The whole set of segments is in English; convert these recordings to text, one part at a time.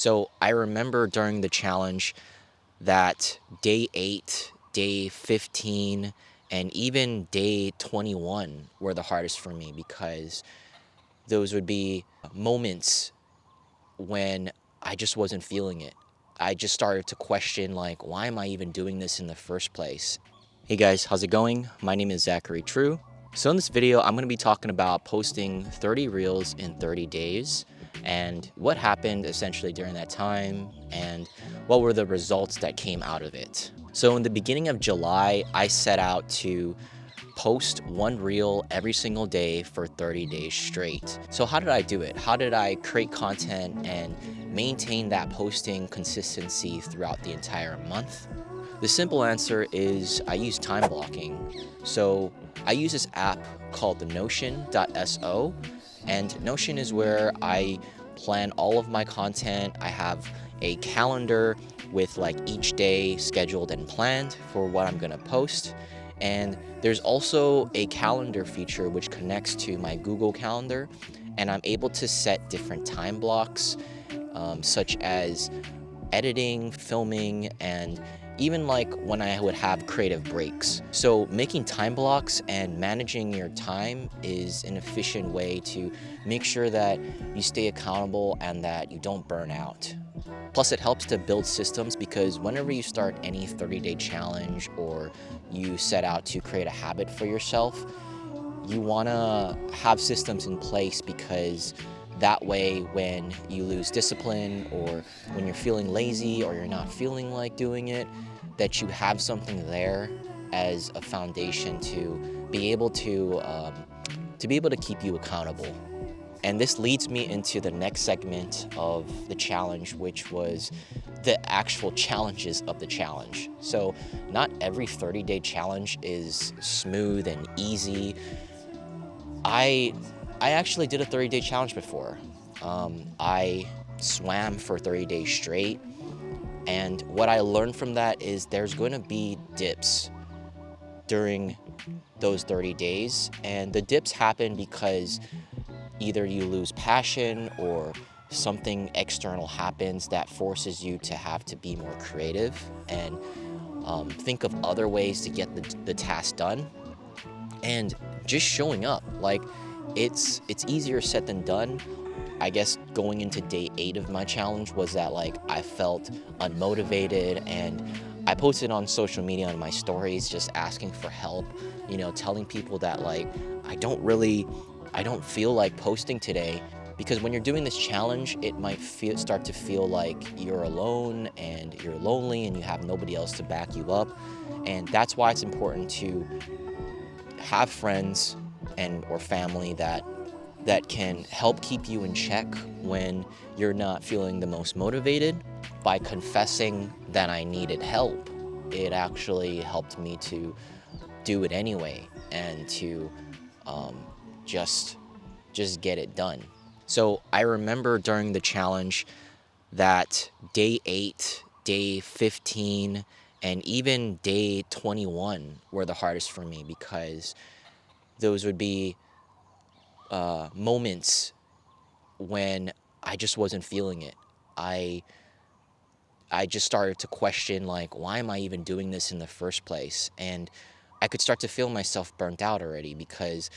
So I remember during the challenge that day 8, day 15, and even day 21 were the hardest for me because those would be moments when I just wasn't feeling it. I just started to question, like, why am I even doing this in the first place? Hey guys, how's it going? My name is Zachary True. So in this video, I'm going to be talking about posting 30 reels in 30 days and what happened essentially during that time and what were the results that came out of it. So in the beginning of July, I set out to post one reel every single day for 30 days straight. So how did I do it? How did I create content and maintain that posting consistency throughout the entire month? The simple answer is I use time blocking. So I use this app called the Notion.so, and Notion is where I plan all of my content. I have a calendar with like each day scheduled and planned for what I'm gonna post. And there's also a calendar feature which connects to my Google Calendar, and I'm able to set different time blocks, such as editing, filming, and even like when I would have creative breaks. So making time blocks and managing your time is an efficient way to make sure that you stay accountable and that you don't burn out. Plus, it helps to build systems because whenever you start any 30-day challenge or you set out to create a habit for yourself, you want to have systems in place because that way when you lose discipline or when you're feeling lazy or you're not feeling like doing it, that you have something there as a foundation to be able to keep you accountable. And this leads me into the next segment of the challenge, which was the actual challenges of the challenge. So not every 30-day challenge is smooth and easy. I actually did a 30-day challenge before. I swam for 30 days straight, and what I learned from that is there's going to be dips during those 30 days, and the dips happen because either you lose passion or something external happens that forces you to have to be more creative and think of other ways to get the task done. And just showing up, like, it's easier said than done. I guess going into day 8 of my challenge was that, like, I felt unmotivated, and I posted on social media on my stories just asking for help, telling people that, like, I don't feel like posting today, because when you're doing this challenge, it might start to feel like you're alone and you're lonely and you have nobody else to back you up. And that's why it's important to have friends and or family that can help keep you in check when you're not feeling the most motivated. By confessing that I needed help, it actually helped me to do it anyway and to just get it done. So I remember during the challenge that day 8, day 15, and even day 21 were the hardest for me because those would be moments when I just wasn't feeling it. I just started to question, like, why am I even doing this in the first place? And I could start to feel myself burnt out already because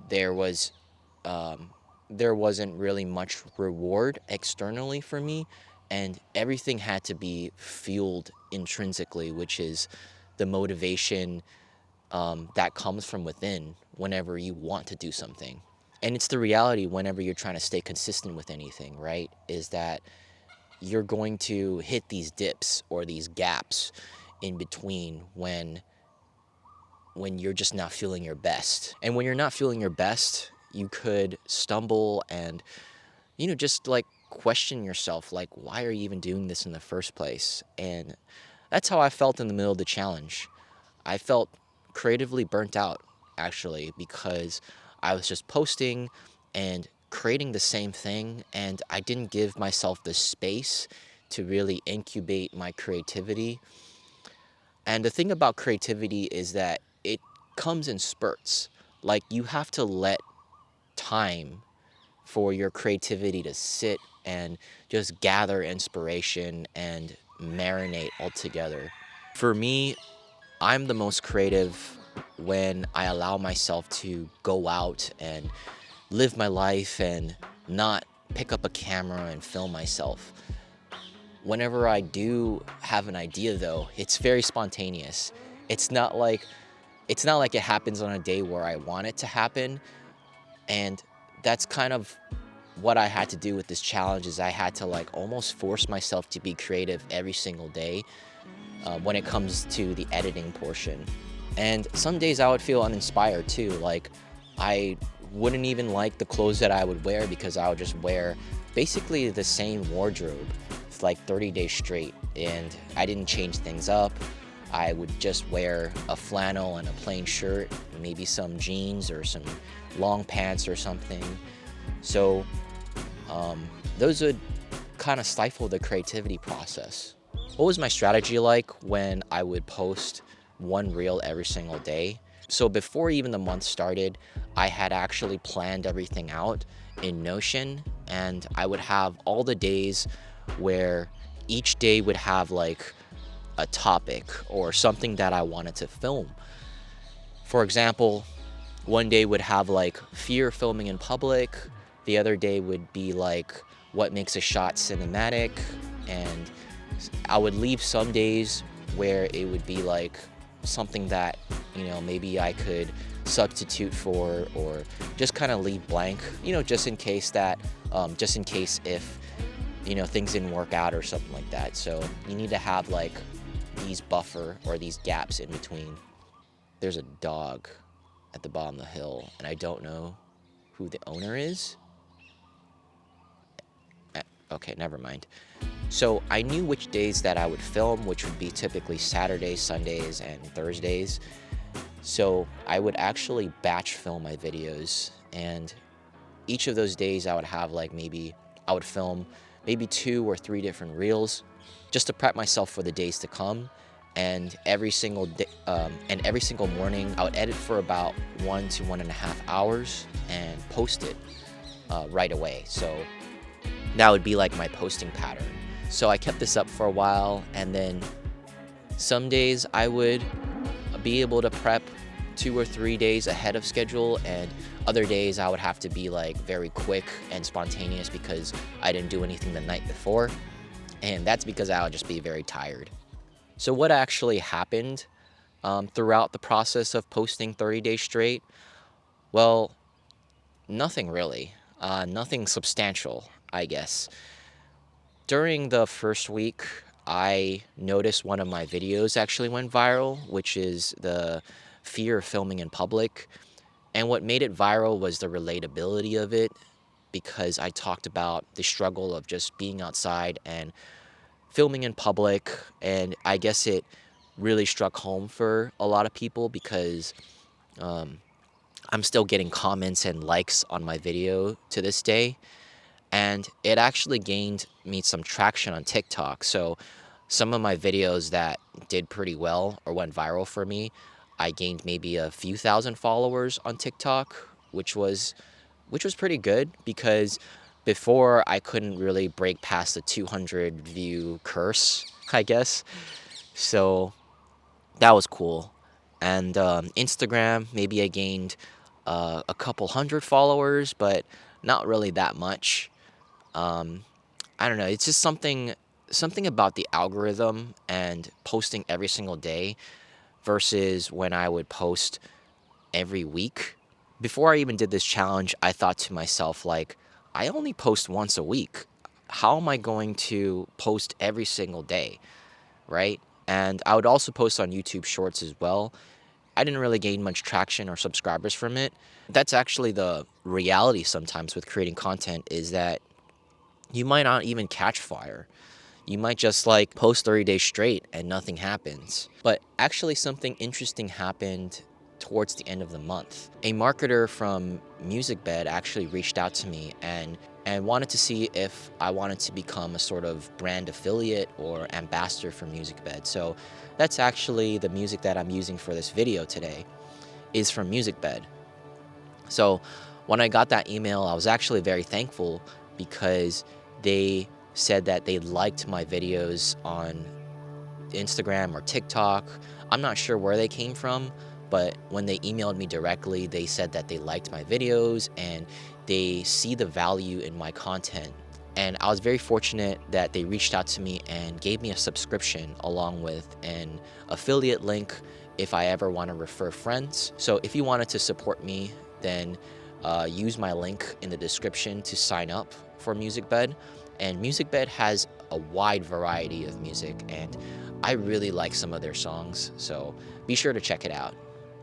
there was there wasn't really much reward externally for me, and everything had to be fueled intrinsically, which is the motivation that comes from within whenever you want to do something. And it's the reality whenever you're trying to stay consistent with anything, right? Is that you're going to hit these dips or these gaps in between when you're just not feeling your best. And when you're not feeling your best, you could stumble and, just like question yourself, like, why are you even doing this in the first place? And that's how I felt in the middle of the challenge. I felt creatively burnt out, actually, because I was just posting and creating the same thing, and I didn't give myself the space to really incubate my creativity. And the thing about creativity is that it comes in spurts. Like, you have to let time for your creativity to sit and just gather inspiration and marinate all together. For me, I'm the most creative when I allow myself to go out and live my life and not pick up a camera and film myself. Whenever I do have an idea though, it's very spontaneous. It's not like it happens on a day where I want it to happen. And that's kind of what I had to do with this challenge. Is I had to like almost force myself to be creative every single day when it comes to the editing portion. And some days I would feel uninspired too. Like I wouldn't even like the clothes that I would wear because I would just wear basically the same wardrobe for like 30 days straight. And I didn't change things up. I would just wear a flannel and a plain shirt, maybe some jeans or some long pants or something. So those would kind of stifle the creativity process. What was my strategy like when I would post one reel every single day? So before even the month started, I had actually planned everything out in Notion, and I would have all the days where each day would have like a topic or something that I wanted to film. For example, one day would have like fear of filming in public, the other day would be like what makes a shot cinematic, and I would leave some days where it would be like something that, maybe I could substitute for, or just kind of leave blank, just in case if, things didn't work out or something like that. So you need to have like these buffer or these gaps in between. There's a dog at the bottom of the hill, and I don't know who the owner is. Okay, never mind. So I knew which days that I would film, which would be typically Saturdays, Sundays, and Thursdays. So I would actually batch film my videos, and each of those days I would have I would film maybe 2 or 3 different reels just to prep myself for the days to come. And every single day, every single morning, I would edit for about 1 to 1.5 hours and post it right away. So that would be like my posting pattern. So I kept this up for a while, and then some days I would be able to prep 2 or 3 days ahead of schedule, and other days I would have to be like very quick and spontaneous because I didn't do anything the night before, and that's because I would just be very tired. So what actually happened throughout the process of posting 30 days straight? Well, nothing really. Nothing substantial, I guess. During the first week, I noticed one of my videos actually went viral, which is the fear of filming in public. And what made it viral was the relatability of it, because I talked about the struggle of just being outside and filming in public. And I guess it really struck home for a lot of people because I'm still getting comments and likes on my video to this day. And it actually gained me some traction on TikTok. So some of my videos that did pretty well or went viral for me, I gained maybe a few thousand followers on TikTok, which was pretty good, because before I couldn't really break past the 200 view curse, I guess. So that was cool. And Instagram, maybe I gained a couple hundred followers, but not really that much. I don't know. It's just something about the algorithm and posting every single day versus when I would post every week. Before I even did this challenge, I thought to myself, like, I only post once a week. How am I going to post every single day, right? And I would also post on YouTube Shorts as well. I didn't really gain much traction or subscribers from it. That's actually the reality sometimes with creating content, is that you might not even catch fire. You might just like post 30 days straight and nothing happens. But actually something interesting happened towards the end of the month. A marketer from MusicBed actually reached out to me and wanted to see if I wanted to become a sort of brand affiliate or ambassador for MusicBed. So that's actually the music that I'm using for this video today, is from MusicBed. So when I got that email, I was actually very thankful, because They said that they liked my videos on Instagram or TikTok. I'm not sure where they came from, but when they emailed me directly, they said that they liked my videos and they see the value in my content. And I was very fortunate that they reached out to me and gave me a subscription along with an affiliate link if I ever want to refer friends. So if you wanted to support me, then use my link in the description to sign up for MusicBed. And MusicBed has a wide variety of music, and I really like some of their songs, so be sure to check it out.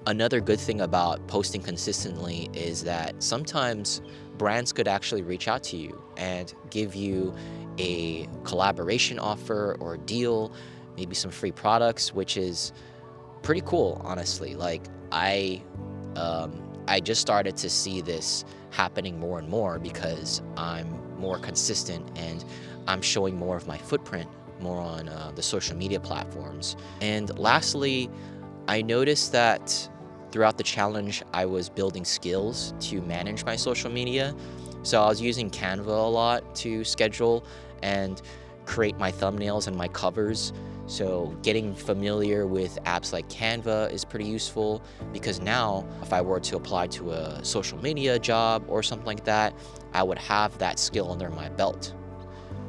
Another good thing about posting consistently is that sometimes brands could actually reach out to you and give you a collaboration offer or deal, maybe some free products, which is pretty cool, honestly. Like I just started to see this happening more and more because I'm more consistent and I'm showing more of my footprint more on the social media platforms. And lastly, I noticed that throughout the challenge, I was building skills to manage my social media. So I was using Canva a lot to schedule and create my thumbnails and my covers. So getting familiar with apps like Canva is pretty useful because now if I were to apply to a social media job or something like that, I would have that skill under my belt.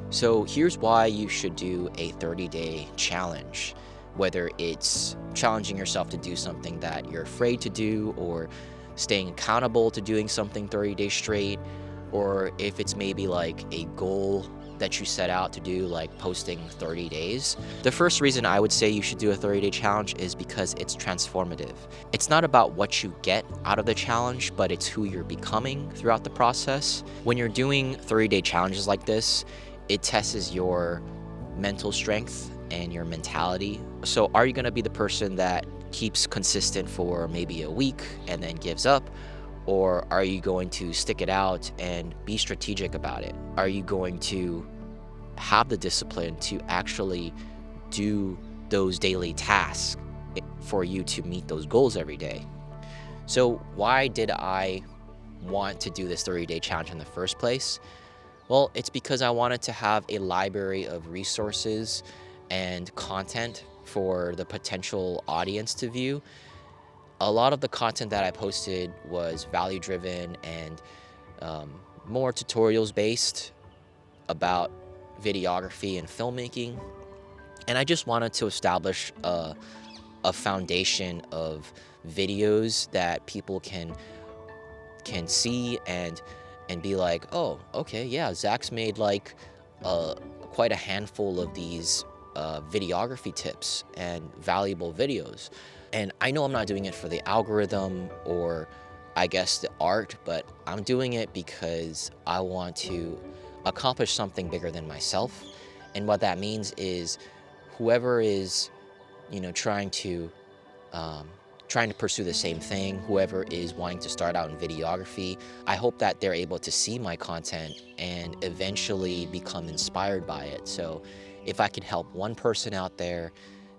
So here's why you should do a 30-day challenge, whether it's challenging yourself to do something that you're afraid to do or staying accountable to doing something 30 days straight, or if it's maybe like a goal that you set out to do, like posting 30 days. The first reason I would say you should do a 30-day challenge is because it's transformative. It's not about what you get out of the challenge, but it's who you're becoming throughout the process. When you're doing 30-day challenges like this, it tests your mental strength and your mentality. So are you going to be the person that keeps consistent for maybe a week and then gives up? Or are you going to stick it out and be strategic about it? Are you going to have the discipline to actually do those daily tasks for you to meet those goals every day? So why did I want to do this 30-day challenge in the first place? Well, it's because I wanted to have a library of resources and content for the potential audience to view. A lot of the content that I posted was value driven and more tutorials based about videography and filmmaking. And I just wanted to establish a foundation of videos that people can see and be like, oh, okay, yeah, Zach's made like quite a handful of these videography tips and valuable videos. And I know I'm not doing it for the algorithm or I guess the art, but I'm doing it because I want to accomplish something bigger than myself. And what that means is whoever is, trying to pursue the same thing, whoever is wanting to start out in videography, I hope that they're able to see my content and eventually become inspired by it. So if I can help one person out there,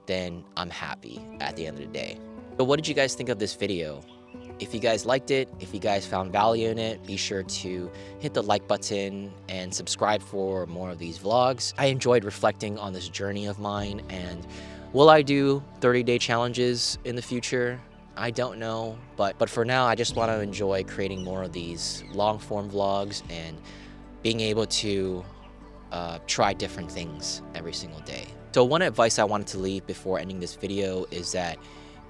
then I'm happy at the end of the day. So what did you guys think of this video? If you guys liked it, if you guys found value in it, be sure to hit the like button and subscribe for more of these vlogs. I enjoyed reflecting on this journey of mine, and will I do 30-day challenges in the future? I don't know, but for now, I just want to enjoy creating more of these long-form vlogs and being able to try different things every single day. So one advice I wanted to leave before ending this video is that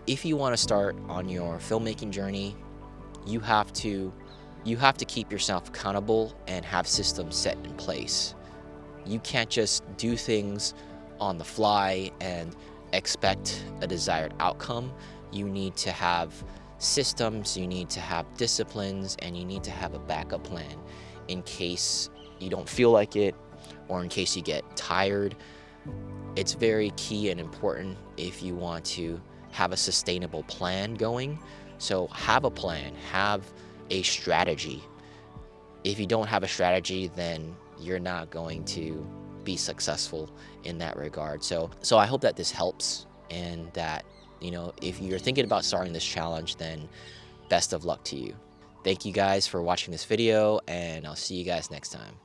if you want to start on your filmmaking journey, you have to keep yourself accountable and have systems set in place. You can't just do things on the fly and expect a desired outcome. You need to have systems, you need to have disciplines, and you need to have a backup plan in case you don't feel like it or in case you get tired. It's very key and important if you want to have a sustainable plan going. So have a plan, have a strategy. If you don't have a strategy, then you're not going to be successful in that regard. So I hope that this helps, and that, if you're thinking about starting this challenge, then best of luck to you. Thank you guys for watching this video, and I'll see you guys next time.